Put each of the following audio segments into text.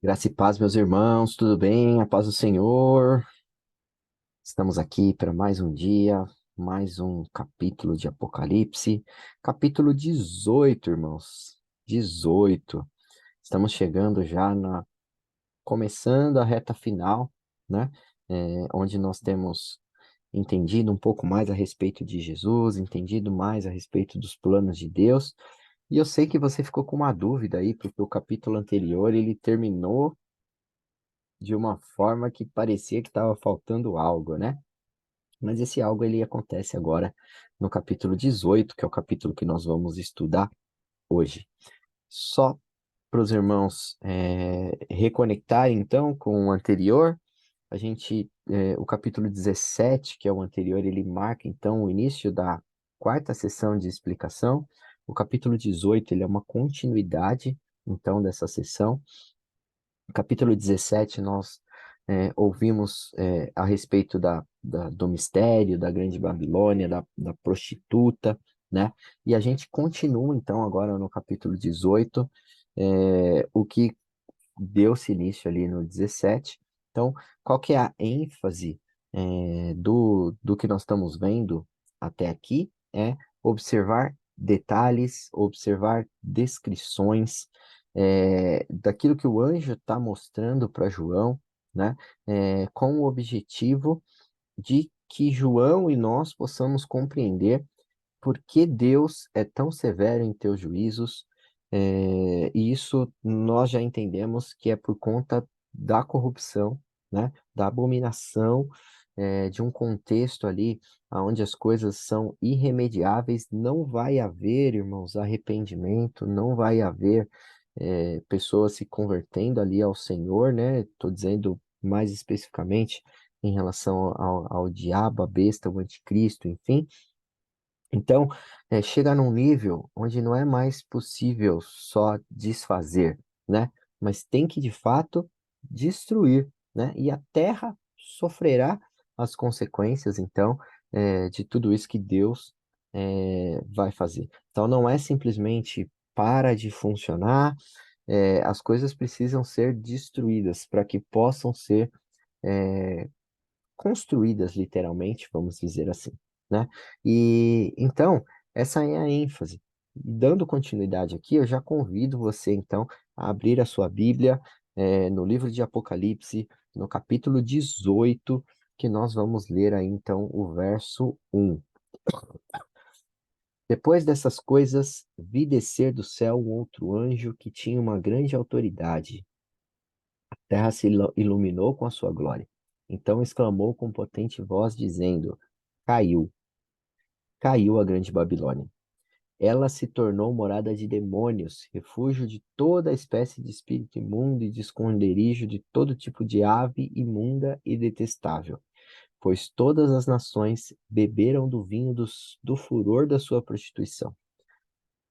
Graça e paz, meus irmãos, tudo bem? A paz do Senhor. Estamos aqui para mais um dia, mais um capítulo de Apocalipse, capítulo 18, irmãos. 18. Estamos chegando já começando a reta final, né? Onde nós temos entendido um pouco mais a respeito de Jesus, entendido mais a respeito dos planos de Deus. E eu sei que você ficou com uma dúvida aí, porque o capítulo anterior ele terminou de uma forma que parecia que estava faltando algo, né? Mas esse algo ele acontece agora no capítulo 18, que é o capítulo que nós vamos estudar hoje. Só para os irmãos reconectarem então com o anterior, o capítulo 17, que é o anterior, ele marca então o início da quarta sessão de explicação. O capítulo 18, ele é uma continuidade então dessa sessão. No capítulo 17, nós ouvimos a respeito do mistério, da Grande Babilônia, da prostituta, né? E a gente continua, então, agora no capítulo 18, o que deu-se início ali no 17. Então, qual que é a ênfase do que nós estamos vendo até aqui? É observar detalhes, observar descrições daquilo que o anjo está mostrando para João, né? Com o objetivo de que João e nós possamos compreender por que Deus é tão severo em teus juízos. E isso nós já entendemos que é por conta da corrupção, né? Da abominação, de um contexto ali onde as coisas são irremediáveis. Não vai haver, irmãos, arrependimento, não vai haver pessoas se convertendo ali ao Senhor, né? Estou dizendo mais especificamente em relação ao diabo, a besta, o anticristo, enfim. Então, chega num nível onde não é mais possível só desfazer, né? Mas tem que, de fato, destruir, né? E a terra sofrerá as consequências, então, de tudo isso que Deus vai fazer. Então, não é simplesmente para de funcionar, as coisas precisam ser destruídas para que possam ser construídas literalmente, vamos dizer assim, né? E então, essa é a ênfase. Dando continuidade aqui, eu já convido você então a abrir a sua Bíblia no livro de Apocalipse, no capítulo 18, que nós vamos ler aí então o verso 1. Depois dessas coisas, vi descer do céu um outro anjo que tinha uma grande autoridade. A terra se iluminou com a sua glória. Então exclamou com potente voz, dizendo: Caiu, caiu a grande Babilônia. Ela se tornou morada de demônios, refúgio de toda espécie de espírito imundo e de esconderijo de todo tipo de ave imunda e detestável, pois todas as nações beberam do vinho do furor da sua prostituição.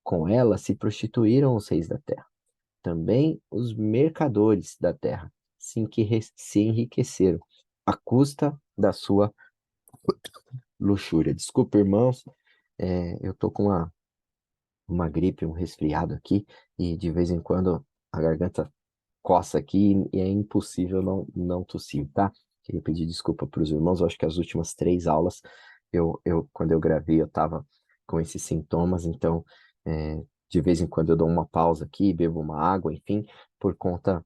Com ela se prostituíram os reis da terra. Também os mercadores da terra se enriqueceram à custa da sua luxúria. Desculpa, irmãos, eu tô com uma gripe, um resfriado aqui, e de vez em quando a garganta coça aqui e é impossível não tossir, tá? Queria pedir desculpa para os irmãos, eu acho que as últimas 3 aulas, quando eu gravei, eu estava com esses sintomas, então, de vez em quando eu dou uma pausa aqui, bebo uma água, enfim, por conta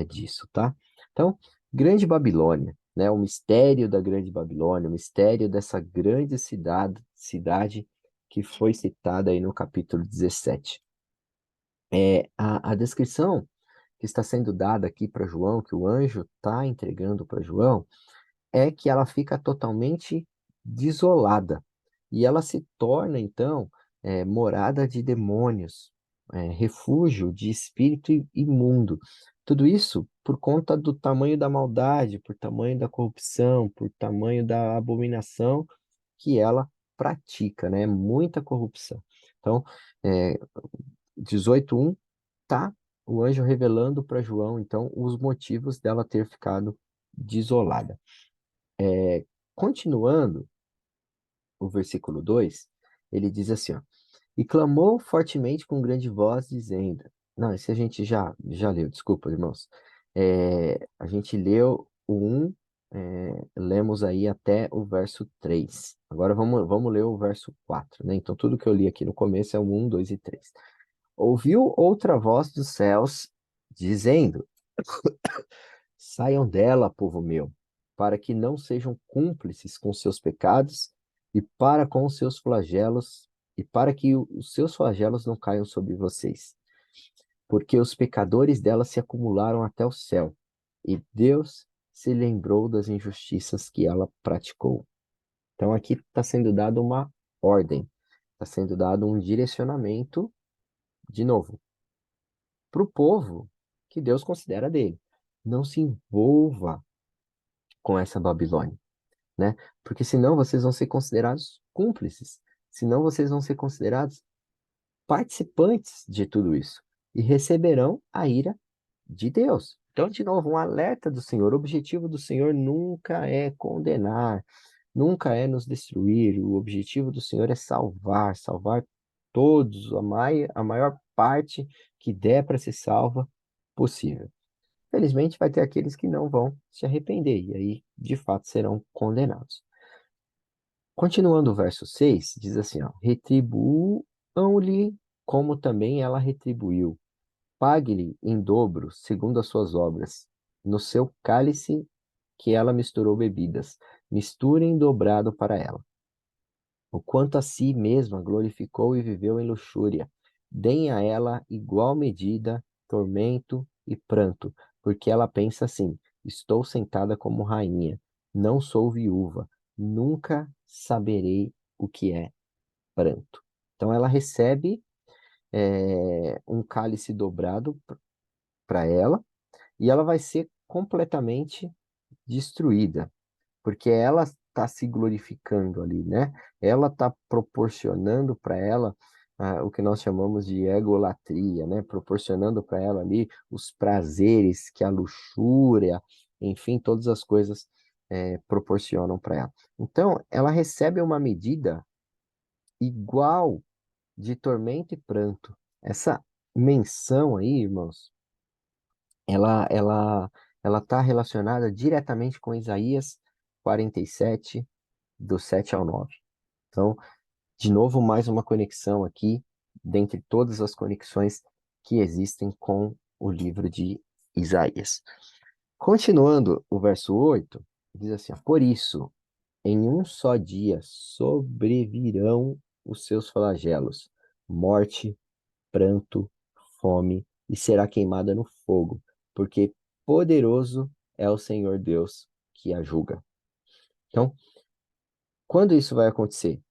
disso, tá? Então, Grande Babilônia, né? O mistério da Grande Babilônia, o mistério dessa grande cidade que foi citada aí no capítulo 17. A descrição que está sendo dada aqui para João, que o anjo está entregando para João, é que ela fica totalmente desolada. E ela se torna, então, morada de demônios, refúgio de espírito imundo. Tudo isso por conta do tamanho da maldade, por tamanho da corrupção, por tamanho da abominação que ela pratica, né? Muita corrupção. Então, é, 18:1 tá o anjo revelando para João, então, os motivos dela ter ficado desolada. Continuando o versículo 2, ele diz assim, ó, e clamou fortemente com grande voz, dizendo, Não, esse a gente já leu, desculpa, irmãos. A gente leu o 1, lemos aí até o verso 3. Agora vamos ler o verso 4, né? Então, tudo que eu li aqui no começo é o 1, 2 e 3. Ouviu outra voz dos céus, dizendo: Saiam dela, povo meu, para que não sejam cúmplices com seus pecados e para com os seus flagelos, e para que os seus flagelos não caiam sobre vocês, porque os pecadores dela se acumularam até o céu, e Deus se lembrou das injustiças que ela praticou. Então aqui está sendo dada uma ordem, está sendo dado um direcionamento, de novo, para o povo que Deus considera dele. Não se envolva com essa Babilônia, né? Porque senão vocês vão ser considerados cúmplices, senão vocês vão ser considerados participantes de tudo isso e receberão a ira de Deus. Então, de novo, um alerta do Senhor. O objetivo do Senhor nunca é condenar, nunca é nos destruir. O objetivo do Senhor é salvar, salvar todos, a maior parte que der para ser salva possível. Felizmente, vai ter aqueles que não vão se arrepender, e aí, de fato, serão condenados. Continuando o verso 6 diz assim, ó, retribuam-lhe como também ela retribuiu. Pague-lhe em dobro, segundo as suas obras. No seu cálice que ela misturou bebidas, misturem dobrado para ela. O quanto a si mesma glorificou e viveu em luxúria. Deem a ela igual medida, tormento e pranto, porque ela pensa assim: estou sentada como rainha, não sou viúva, nunca saberei o que é pranto. Então ela recebe um cálice dobrado para ela e ela vai ser completamente destruída, porque ela está se glorificando ali, né? Ela está proporcionando para ela o que nós chamamos de egolatria, né? Proporcionando para ela ali os prazeres que a luxúria, enfim, todas as coisas proporcionam para ela. Então, ela recebe uma medida igual de tormento e pranto. Essa menção aí, irmãos, ela, ela, ela está relacionada diretamente com Isaías 47, do 7 ao 9. Então, de novo, mais uma conexão aqui, dentre todas as conexões que existem com o livro de Isaías. Continuando o verso 8, diz assim: ó, por isso, em um só dia sobrevirão os seus flagelos, morte, pranto, fome, e será queimada no fogo, porque poderoso é o Senhor Deus que a julga. Então, quando isso vai acontecer?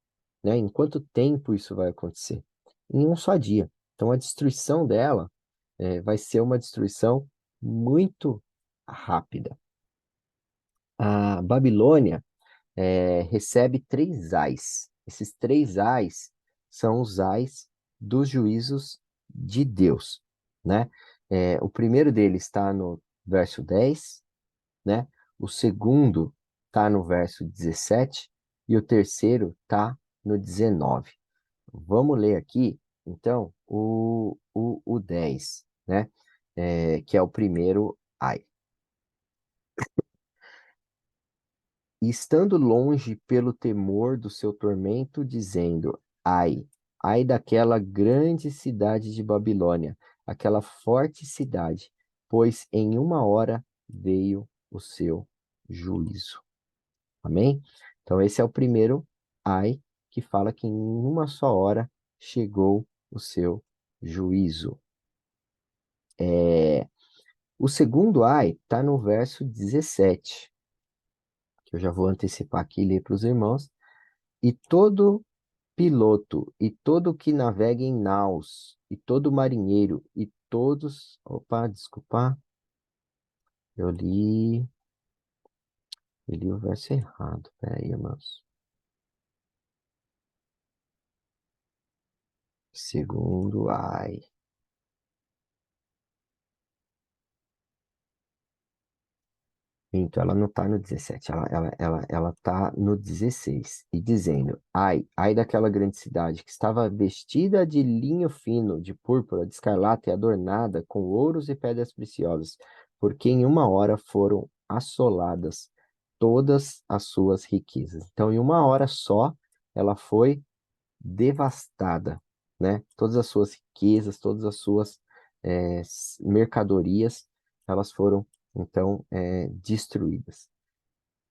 Né? Em quanto tempo isso vai acontecer? Em um só dia. Então, a destruição dela vai ser uma destruição muito rápida. A Babilônia recebe três ais. Esses três ais são os ais dos juízos de Deus, né? O primeiro deles está no verso 10, né? O segundo está no verso 17 e o terceiro está no 19. Vamos ler aqui, então, o 10, né? Que é o primeiro ai. E estando longe pelo temor do seu tormento, dizendo: Ai, ai daquela grande cidade de Babilônia, aquela forte cidade, pois em uma hora veio o seu juízo. Amém? Então, esse é o primeiro ai, que fala que em uma só hora chegou o seu juízo. É, o segundo ai está no verso 17, que eu já vou antecipar aqui e ler para os irmãos. E todo piloto, e todo que navega em naus, e todo marinheiro, e todos. Opa, desculpa, eu li, eu li o verso errado. Peraí, irmãos. Segundo ai. Então, ela não está no 17, ela está no 16, e dizendo: Ai, ai daquela grande cidade que estava vestida de linho fino, de púrpura, de escarlata e adornada com ouros e pedras preciosas, porque em uma hora foram assoladas todas as suas riquezas. Então, em uma hora só, ela foi devastada, né? Todas as suas riquezas, todas as suas mercadorias, elas foram então destruídas.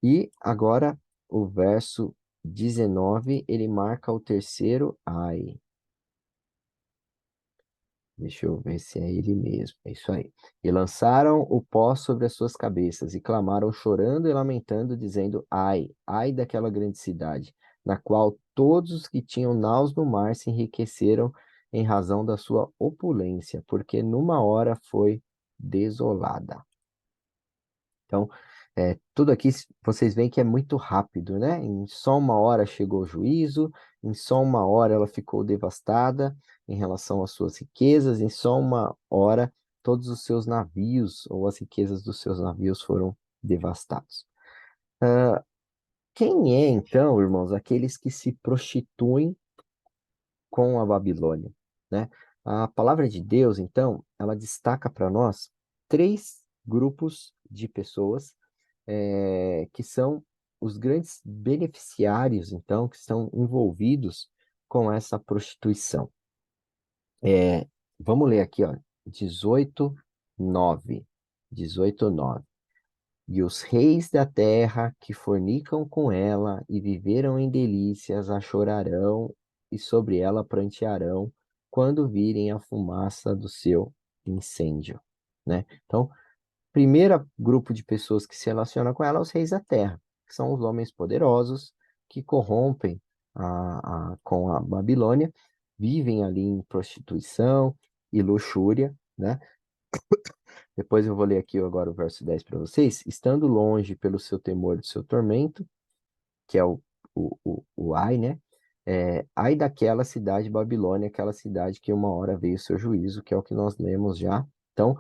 E agora o verso 19, ele marca o terceiro ai. Deixa eu ver se é ele mesmo. É isso aí. E lançaram o pó sobre as suas cabeças, e clamaram chorando e lamentando, dizendo: Ai, ai daquela grande cidade, na qual todos os que tinham naus no mar se enriqueceram em razão da sua opulência, porque numa hora foi desolada. Então, tudo aqui vocês veem que é muito rápido, né? Em só uma hora chegou o juízo, em só uma hora ela ficou devastada em relação às suas riquezas, em só uma hora todos os seus navios ou as riquezas dos seus navios foram devastados. Quem é, então, irmãos, aqueles que se prostituem com a Babilônia, né? A palavra de Deus, então, ela destaca para nós três grupos de pessoas que são os grandes beneficiários, então, que estão envolvidos com essa prostituição. Vamos ler aqui, ó, 18:9. 18:9. E os reis da terra que fornicam com ela e viveram em delícias a chorarão e sobre ela prantearão quando virem a fumaça do seu incêndio, né? Então, primeiro grupo de pessoas que se relaciona com ela é os reis da terra, que são os homens poderosos que corrompem com a Babilônia, vivem ali em prostituição e luxúria, né? Depois eu vou ler aqui agora o verso 10 para vocês. Estando longe pelo seu temor e do seu tormento, que é o ai, né? Ai daquela cidade Babilônia, aquela cidade que uma hora veio o seu juízo, que é o que nós lemos já. Então,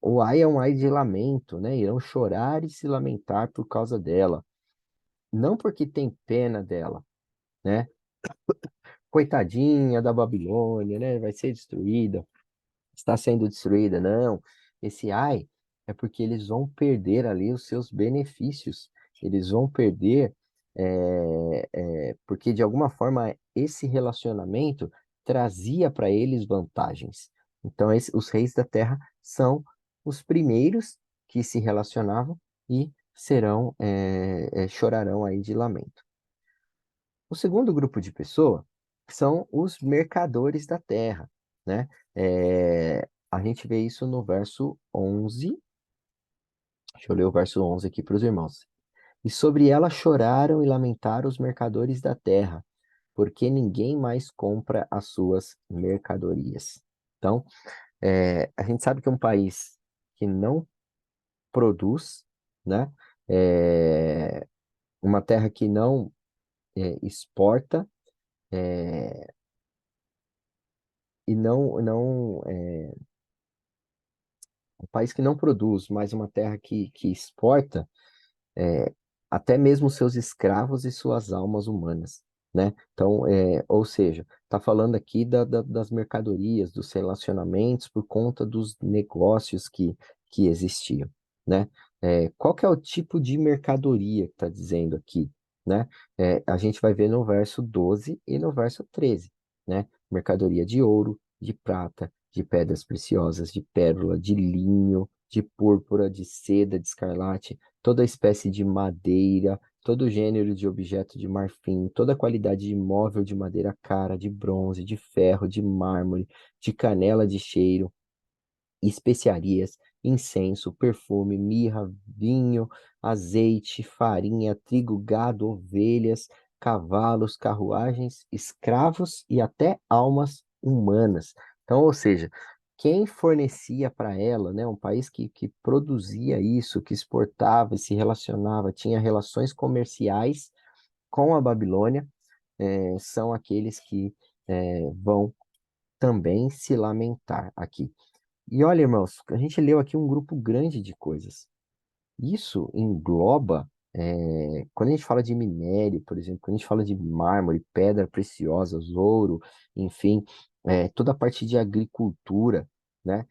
o ai é um ai de lamento, né? Irão chorar e se lamentar por causa dela. Não porque tem pena dela, né? Coitadinha da Babilônia, né? Vai ser destruída, está sendo destruída. Não, esse ai é porque eles vão perder ali os seus benefícios, eles vão perder, porque de alguma forma esse relacionamento trazia para eles vantagens. Então, os reis da terra são os primeiros que se relacionavam e chorarão aí de lamento. O segundo grupo de pessoa são os mercadores da terra, né? A gente vê isso no verso 11. Deixa eu ler o verso 11 aqui para os irmãos. E sobre ela choraram e lamentaram os mercadores da terra, porque ninguém mais compra as suas mercadorias. Então, a gente sabe que é um país que não produz, né? É, uma terra que não exporta, é, e um país que não produz, mas uma terra que exporta, é, até mesmo seus escravos e suas almas humanas, né? Então, ou seja, está falando aqui das mercadorias, dos relacionamentos por conta dos negócios que existiam, né? Qual que é o tipo de mercadoria que está dizendo aqui, né? A gente vai ver no verso 12 e no verso 13, né? Mercadoria de ouro, de prata, de pedras preciosas, de pérola, de linho, de púrpura, de seda, de escarlate, toda espécie de madeira, todo gênero de objeto de marfim, toda qualidade de móvel de madeira cara, de bronze, de ferro, de mármore, de canela de cheiro, especiarias, incenso, perfume, mirra, vinho, azeite, farinha, trigo, gado, ovelhas, cavalos, carruagens, escravos e até almas humanas. Então, ou seja, quem fornecia para ela, né, um país que produzia isso, que exportava e se relacionava, tinha relações comerciais com a Babilônia, são aqueles que vão também se lamentar aqui. E olha, irmãos, a gente leu aqui um grupo grande de coisas. Isso engloba, quando a gente fala de minério, por exemplo, quando a gente fala de mármore, pedra preciosa, ouro, enfim, toda a parte de agricultura, né?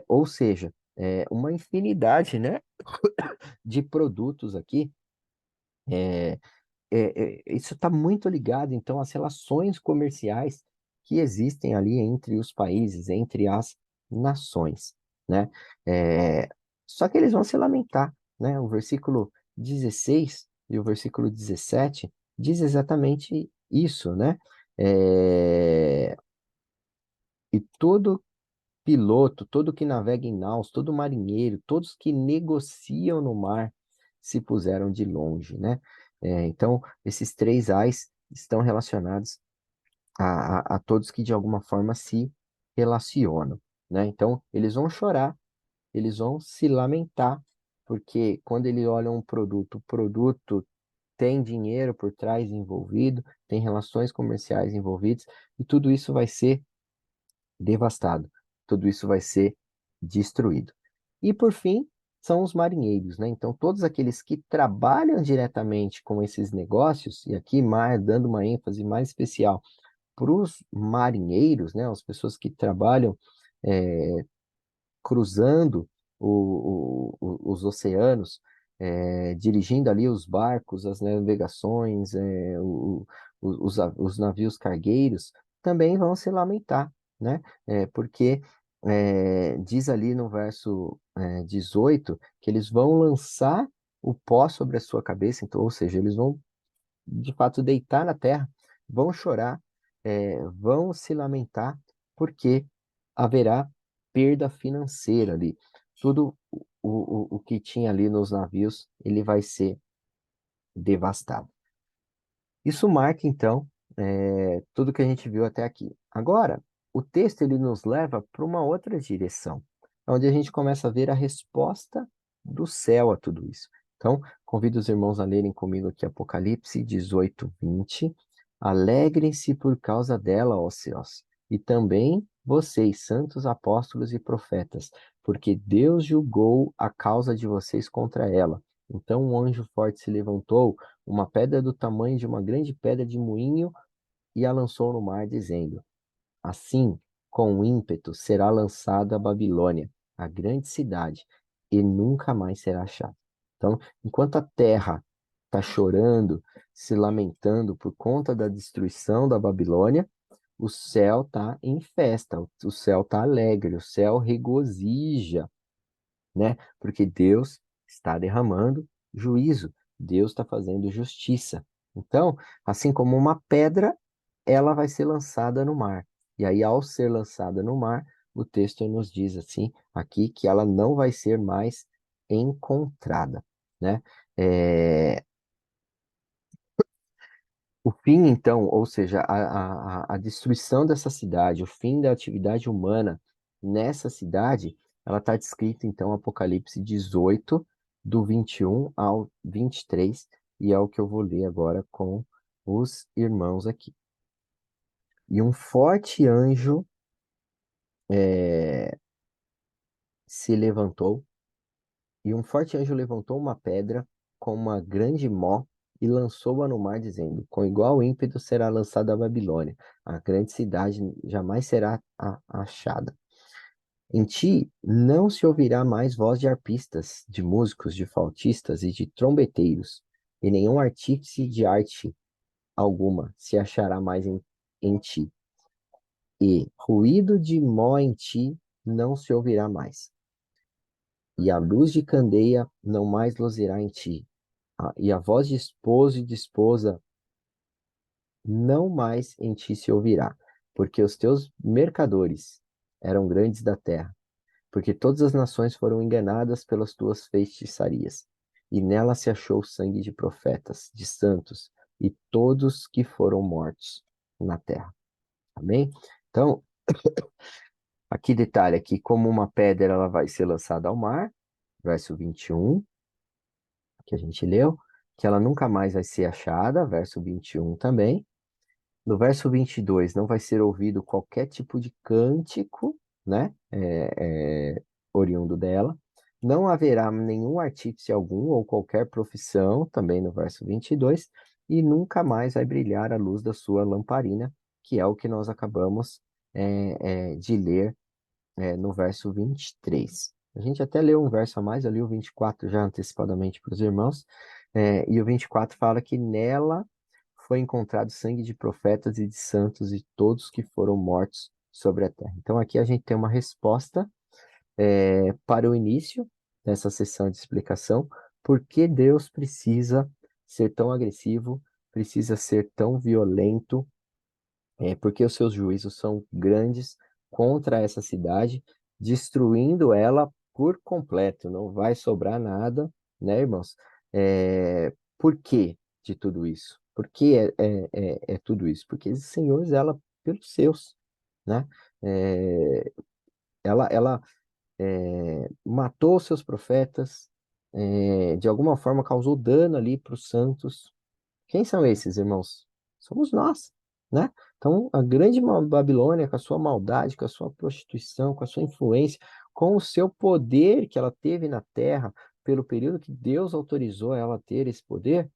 Ou seja, uma infinidade, né, de produtos aqui. é, Isso está muito ligado, então, às relações comerciais que existem ali entre os países, entre as nações, né? É, Só que eles vão se lamentar, né? O versículo 16 e o versículo 17 diz exatamente isso, né? É, E todo piloto, todo que navega em naus, todo marinheiro, todos que negociam no mar se puseram de longe, né? Então, esses três ais estão relacionados a todos que de alguma forma se relacionam, né? Então, eles vão chorar, eles vão se lamentar, porque quando eles olham um produto, o produto tem dinheiro por trás envolvido, tem relações comerciais envolvidas, e tudo isso vai ser devastado. Tudo isso vai ser destruído. E por fim, são os marinheiros, né? Então, todos aqueles que trabalham diretamente com esses negócios, e aqui mais, dando uma ênfase mais especial para os marinheiros, né? As pessoas que trabalham é, cruzando os oceanos, dirigindo ali os barcos, as navegações, os navios cargueiros, também vão se lamentar, né? Porque diz ali no verso 18 que eles vão lançar o pó sobre a sua cabeça, então, ou seja, eles vão de fato deitar na terra, vão chorar, vão se lamentar, porque haverá perda financeira ali. Tudo o que tinha ali nos navios, ele vai ser devastado. Isso marca, então, tudo que a gente viu até aqui. Agora, o texto ele nos leva para uma outra direção, onde a gente começa a ver a resposta do céu a tudo isso. Então, convido os irmãos a lerem comigo aqui Apocalipse 18, 20. Alegrem-se por causa dela, ó céus, e também vocês, santos apóstolos e profetas, porque Deus julgou a causa de vocês contra ela. Então um anjo forte se levantou, uma pedra do tamanho de uma grande pedra de moinho, e a lançou no mar, dizendo: Assim, com ímpeto, será lançada a Babilônia, a grande cidade, e nunca mais será achada. Então, enquanto a terra está chorando, se lamentando por conta da destruição da Babilônia, o céu está em festa, o céu está alegre, o céu regozija, né? Porque Deus está derramando juízo, Deus está fazendo justiça. Então, assim como uma pedra, ela vai ser lançada no mar. E aí, ao ser lançada no mar, o texto nos diz assim, aqui, que ela não vai ser mais encontrada, né? É, O fim, então, ou seja, a destruição dessa cidade, o fim da atividade humana nessa cidade, ela está descrita, então, Apocalipse 18, do 21 ao 23, e é o que eu vou ler agora com os irmãos aqui. E um forte anjo se levantou, e um forte anjo levantou uma pedra com uma grande mó e lançou-a no mar, dizendo: Com igual ímpeto será lançada a Babilônia, a grande cidade jamais será achada. Em ti não se ouvirá mais voz de arpistas, de músicos, de flautistas e de trombeteiros, e nenhum artífice de arte alguma se achará mais em ti. E ruído de mó em ti não se ouvirá mais, e a luz de candeia não mais luzirá em ti, e a voz de esposo e de esposa não mais em ti se ouvirá, porque os teus mercadores eram grandes da terra, porque todas as nações foram enganadas pelas tuas feitiçarias, e nela se achou o sangue de profetas, de santos, e todos que foram mortos na terra. Amém? Então, aqui detalha que como uma pedra ela vai ser lançada ao mar, verso 21, que a gente leu, que ela nunca mais vai ser achada, verso 21 também. No verso 22, não vai ser ouvido qualquer tipo de cântico, né, oriundo dela. não haverá nenhum artífice algum ou qualquer profissão, também no verso 22, e nunca mais vai brilhar a luz da sua lamparina, que é o que nós acabamos de ler no verso 23. A gente até leu um verso a mais, eu li o 24 já antecipadamente para os irmãos, e o 24 fala que nela foi encontrado sangue de profetas e de santos e todos que foram mortos sobre a terra. Então aqui a gente tem uma resposta para o início dessa sessão de explicação, por que Deus precisa ser tão agressivo, precisa ser tão violento, porque os seus juízos são grandes contra essa cidade, destruindo ela por completo, não vai sobrar nada, né, irmãos? Por que de tudo isso? Por que é tudo isso? Porque o Senhor zela pelos seus, né? É, ela matou os seus profetas, de alguma forma causou dano ali para os santos. Quem são esses, irmãos? Somos nós, né? Então, a grande Babilônia, com a sua maldade, com a sua prostituição, com a sua influência, com o seu poder que ela teve na terra, pelo período que Deus autorizou ela a ter esse poder,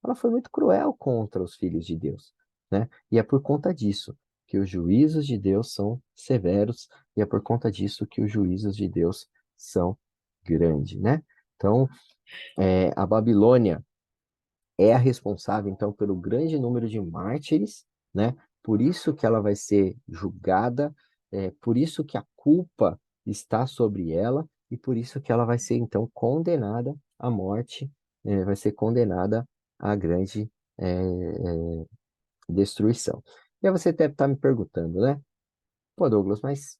ela foi muito cruel contra os filhos de Deus, né? E é por conta disso que os juízos de Deus são severos, e é por conta disso que os juízos de Deus são grandes, né? Então, a Babilônia é a responsável, então, pelo grande número de mártires, né? Por isso que ela vai ser julgada, por isso que a culpa está sobre ela, e por isso que ela vai ser, então, condenada à morte, vai ser condenada à grande destruição. E aí você deve estar me perguntando, né? Pô, Douglas, mas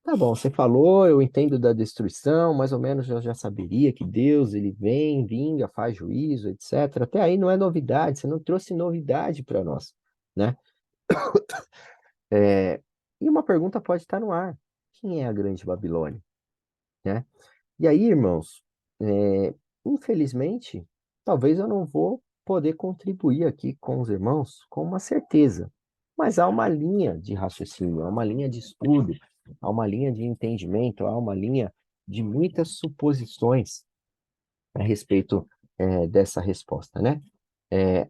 tá bom, você falou, eu entendo da destruição, mais ou menos eu já saberia que Deus, ele vem, vinga, faz juízo, etc. Até aí não é novidade, você não trouxe novidade para nós, né? É, e uma pergunta pode estar no ar: quem é a Grande Babilônia, né? E aí, irmãos, infelizmente, talvez eu não vou poder contribuir aqui com os irmãos com uma certeza, mas há uma linha de raciocínio, há uma linha de estudo, há uma linha de entendimento, há uma linha de muitas suposições a respeito dessa resposta, né?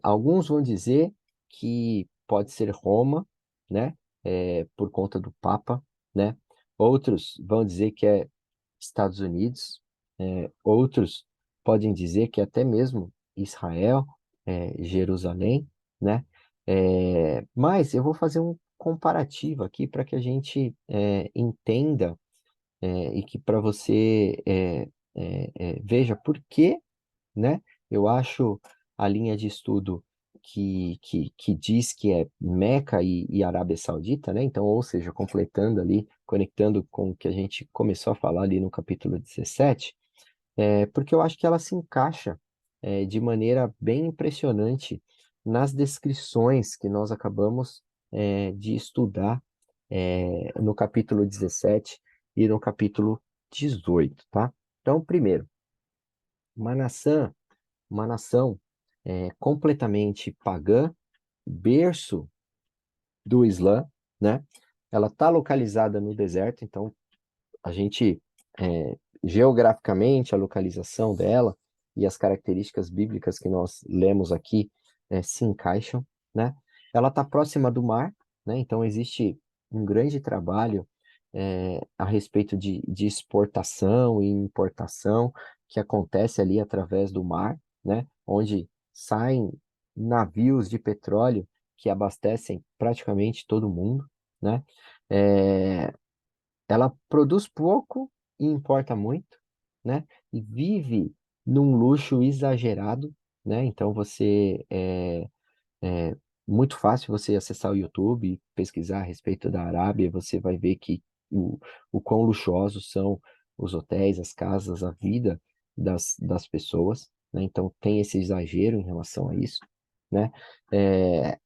Alguns vão dizer que pode ser Roma, né? Por conta do Papa, né? Outros vão dizer que é Estados Unidos, outros podem dizer que até mesmo Israel, Jerusalém, né? Mas eu vou fazer um comparativo aqui para que a gente entenda e que para você veja por que, né? Eu acho a linha de estudo que diz que é Meca e Arábia Saudita, né? Então, ou seja, completando ali, conectando com o que a gente começou a falar ali no capítulo 17, porque eu acho que ela se encaixa de maneira bem impressionante nas descrições que nós acabamos de estudar no capítulo 17 e no capítulo 18, tá? Então, primeiro, uma nação, uma nação completamente pagã, berço do Islã, né? Ela está localizada no deserto, então a gente, geograficamente, a localização dela e as características bíblicas que nós lemos aqui se encaixam, né? Ela está próxima do mar, né? Então existe um grande trabalho a respeito de exportação e importação que acontece ali através do mar, né? Onde saem navios de petróleo que abastecem praticamente todo mundo, né? É, ela produz pouco e importa muito, né? E vive num luxo exagerado, né? Então é muito fácil você acessar o YouTube e pesquisar a respeito da Arábia, você vai ver que o quão luxuosos são os hotéis, as casas, a vida das pessoas, né? Então tem esse exagero em relação a isso, né? É,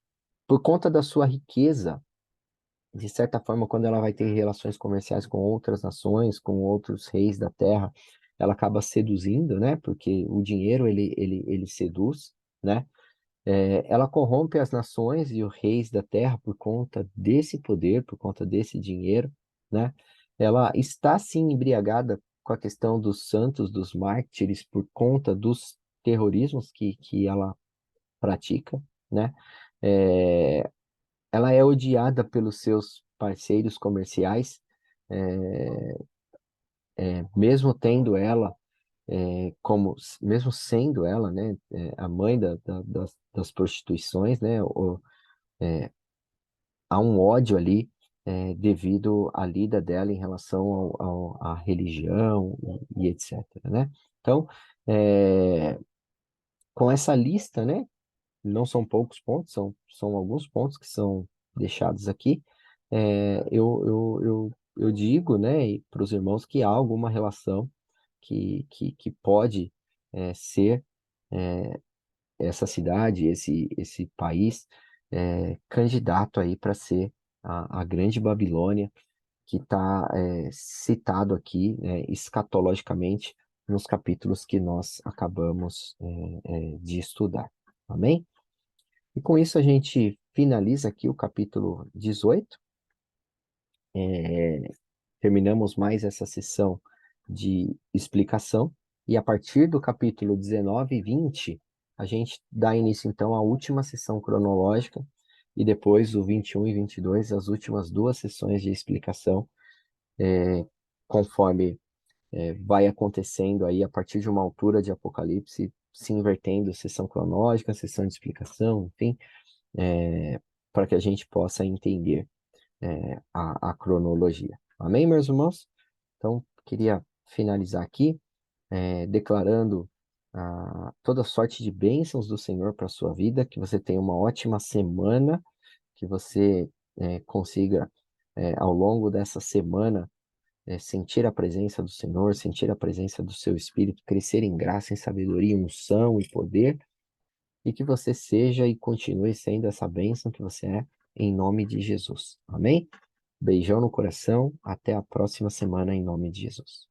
por conta da sua riqueza, de certa forma, quando ela vai ter relações comerciais com outras nações, com outros reis da terra, ela acaba seduzindo, né? Porque o dinheiro, ele seduz, né? Ela corrompe as nações e os reis da terra por conta desse poder, por conta desse dinheiro, né? Ela está, sim, embriagada com a questão dos santos, dos mártires, por conta dos terrorismos que ela pratica, né? É, ela é odiada pelos seus parceiros comerciais, é, mesmo tendo ela mesmo sendo ela, né, a mãe das prostituições, né, há um ódio ali devido à lida dela em relação à religião e etc, né? Então, é, com essa lista, né, não são poucos pontos, são alguns pontos que são deixados aqui, eu digo, né, para os irmãos que há alguma relação que pode ser essa cidade, esse país candidato aí para ser a grande Babilônia que está citado aqui escatologicamente nos capítulos que nós acabamos de estudar. Amém? E com isso a gente finaliza aqui o capítulo 18. É, terminamos mais essa sessão de explicação. E a partir do capítulo 19 e 20, a gente dá início então à última sessão cronológica. E depois o 21 e 22, as últimas duas sessões de explicação, conforme vai acontecendo aí a partir de uma altura de Apocalipse, se invertendo sessão cronológica, sessão de explicação, enfim, para que a gente possa entender a cronologia. Amém, meus irmãos? Então, queria finalizar aqui, declarando toda sorte de bênçãos do Senhor para a sua vida, que você tenha uma ótima semana, que você consiga, ao longo dessa semana, sentir a presença do Senhor, sentir a presença do seu Espírito, crescer em graça, em sabedoria, unção e poder, e que você seja e continue sendo essa bênção que você é, em nome de Jesus. Amém? Beijão no coração, até a próxima semana, em nome de Jesus.